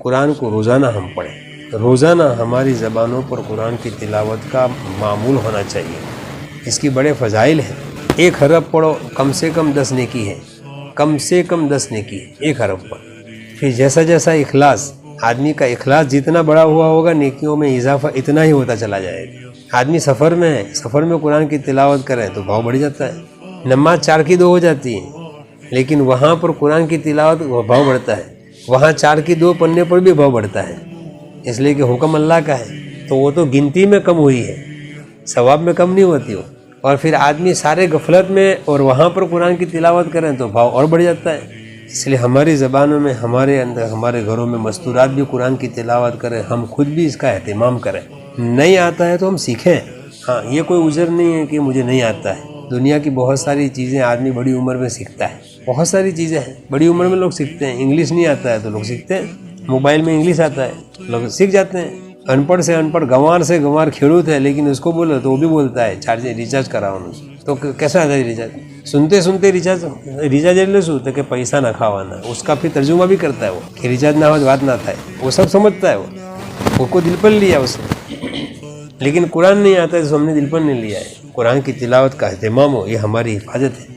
قرآن کو روزانہ ہم پڑھیں، روزانہ ہماری زبانوں پر قرآن کی تلاوت کا معمول ہونا چاہیے۔ اس کی بڑے فضائل ہیں۔ 1 حرف پڑھو، کم سے کم 10 نیکی ہے، کم سے کم 10 نیکی ہے 1 حرف پر۔ پھر جیسا جیسا اخلاص، آدمی کا اخلاص جتنا بڑا ہوا ہوگا نیکیوں میں اضافہ اتنا ہی ہوتا چلا جائے گا۔ آدمی سفر میں ہے، سفر میں قرآن کی تلاوت کرے تو بھاؤ بڑھ جاتا ہے۔ نماز 4 کی 2 ہو جاتی ہے، لیکن وہاں پر قرآن کی تلاوت بھاؤ بڑھتا ہے، وہاں 4 کی 2 پڑھنے پر بھی بھاؤ بڑھتا ہے، اس لیے کہ حکم اللہ کا ہے، تو وہ تو گنتی میں کم ہوئی ہے، ثواب میں کم نہیں ہوتی وہ۔ اور پھر آدمی سارے غفلت میں اور وہاں پر قرآن کی تلاوت کریں تو بھاؤ اور بڑھ جاتا ہے۔ اس لیے ہماری زبانوں میں، ہمارے اندر، ہمارے گھروں میں مستورات بھی قرآن کی تلاوت کریں، ہم خود بھی اس کا اہتمام کریں۔ نہیں آتا ہے تو ہم سیکھیں، ہاں یہ کوئی عذر نہیں ہے کہ مجھے نہیں آتا ہے۔ دنیا کی بہت ساری چیزیں آدمی بڑی عمر میں سیکھتا ہے، بہت ساری چیزیں ہیں بڑی عمر میں لوگ سیکھتے ہیں۔ انگلش نہیں آتا ہے تو لوگ سیکھتے ہیں، موبائل میں انگلش آتا ہے لوگ سیکھ جاتے ہیں۔ ان پڑھ سے ان پڑھ، گنوار سے گنوار کھیڑوت ہے، لیکن اس کو بولو تو وہ بھی بولتا ہے ریچارج کراؤ ان سے، تو کیسا آتا ہے ریچارج؟ سنتے سنتے ریچارج لے سو تو کہ پیسہ نہ کھاوانا، اس کا پھر ترجمہ بھی کرتا ہے وہ کہ ریچارج نہ ہو بات نہ تھا، وہ سب سمجھتا ہے، وہ کو دل پر لیا اس نے۔ لیکن قرآن نہیں آتا ہے تو ہم نے دل پر نہیں لیا ہے۔ قرآن کی تلاوت کا اہتمام ہو، یہ ہماری حفاظت ہے۔